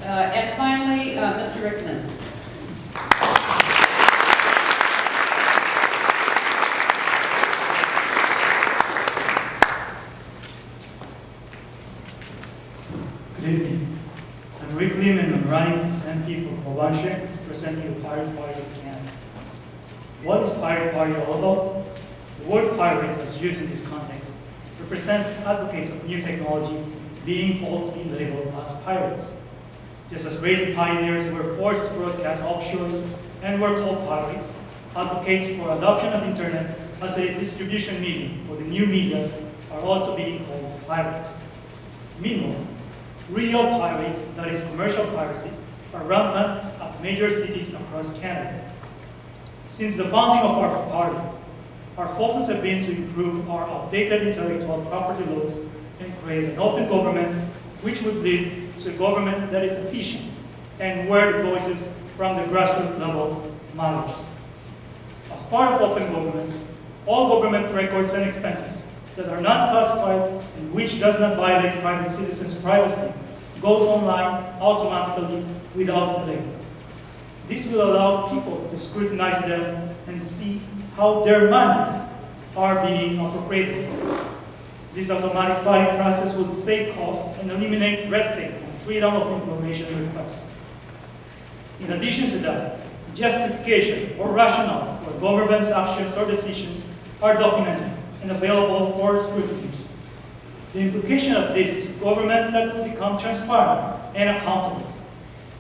And finally, Mr. Rickman. Good evening. I'm Rick Lehman. I'm running for MP for Provencher, representing the Pirate Party of Canada. What is Pirate Party all about? The word pirate, as used in this context, represents advocates of new technology being falsely labeled as pirates. Just as radio pioneers were forced to broadcast offshores and were called pirates, advocates for adoption of internet as a distribution medium for the new medias are also being called pirates. Meanwhile, real pirates, that is commercial piracy, are rampant at major cities across Canada. Since the founding of our party, our focus has been to improve our outdated intellectual property laws and create an open government which would lead to a government that is efficient and where the voices from the grassroots level matters. As part of open government, all government records and expenses that are not classified and which does not violate private citizens' privacy goes online automatically without delay. This will allow people to scrutinize them and see how their money are being appropriated. This automatic filing process would save costs and eliminate red tape and freedom of information requests. In addition to that, justification or rationale for government's actions or decisions are documented and available for scrutiny. The implication of this is a government that will become transparent and accountable.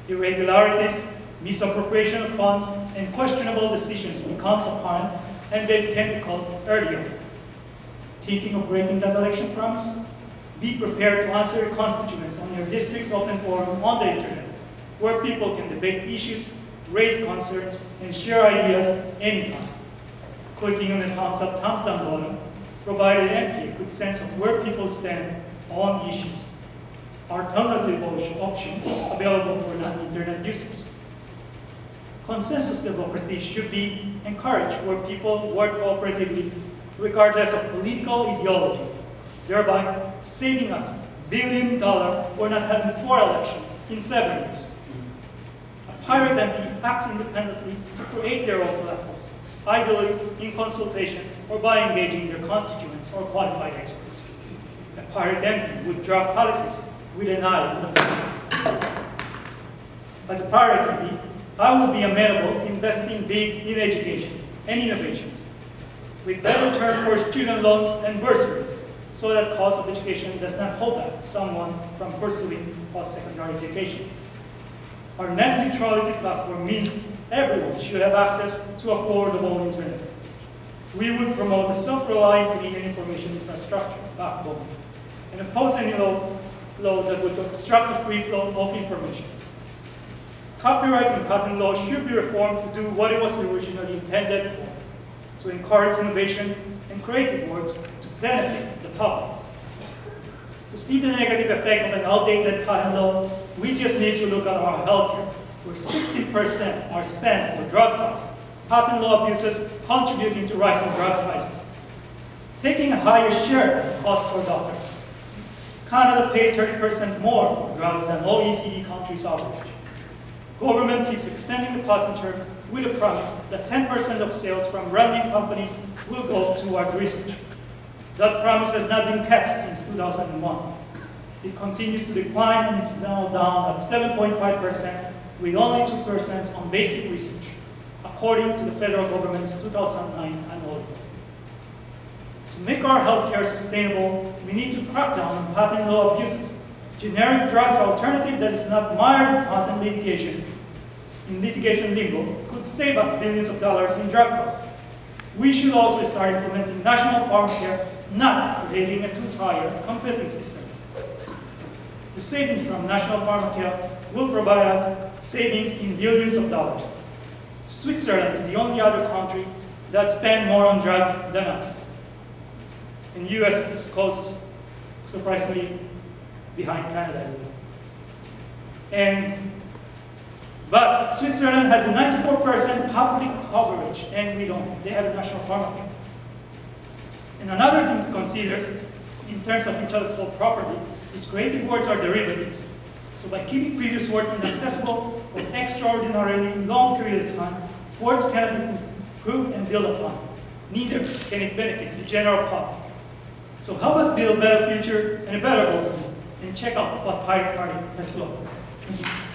Irregularities, misappropriation of funds, and questionable decisions becomes apparent and they can be called earlier. Thinking of breaking that election promise? Be prepared to answer your constituents on your district's open forum on the internet, where people can debate issues, raise concerns, and share ideas anytime. Clicking on the thumbs up, thumbs down button provided MP a quick sense of where people stand on issues. Alternative options available for non-internet users. Consensus democracy should be encouraged where people work cooperatively regardless of political ideology, thereby saving us $1 billion for not having 4 elections in 7 years. A pirate MP acts independently to create their own platform, ideally in consultation or by engaging their constituents or qualified experts. A pirate MP would draft policies with an eye on the future. As a pirate MP, I would be amenable to investing big in education and innovations, with better terms for student loans and bursaries, so that cost of education does not hold back someone from pursuing post-secondary education. Our net neutrality platform means everyone should have access to affordable internet. We would promote a self-reliant Canadian information infrastructure backbone and oppose any law that would obstruct the free flow of information. Copyright and patent law should be reformed to do what it was originally intended for, to encourage innovation and creative works to benefit the public. To see the negative effect of an outdated patent law, we just need to look at our healthcare, where 60% are spent for drug costs, patent law abuses contributing to rising drug prices. Taking a higher share of the cost for doctors. Canada paid 30% more for drugs than OECD countries average. Government keeps extending the patent term with a promise that 10% of sales from brand-name companies will go toward research. That promise has not been kept since 2001. It continues to decline and is now down at 7.5%, with only 2% on basic research, according to the federal government's 2009 annual report. To make our healthcare sustainable, we need to crack down on patent law abuses. Generic drugs alternative that is not mired in patent litigation, in litigation limbo, could save us billions of dollars in drug costs. We should also start implementing national pharmacare, not creating a two-tier competing system. The savings from national pharmacare will provide us savings in billions of dollars. Switzerland is the only other country that spends more on drugs than us. And the US is close, surprisingly, behind Canada. But Switzerland has a 94% public coverage, and we don't. They have a national pharmacare. And another thing to consider in terms of intellectual property is creative works are derivatives. So by keeping previous work inaccessible for an extraordinarily long period of time, works cannot be improved and built upon. Neither can it benefit the general public. So help us build a better future and a better world, and check out what Pirate Party has to offer. Thank you.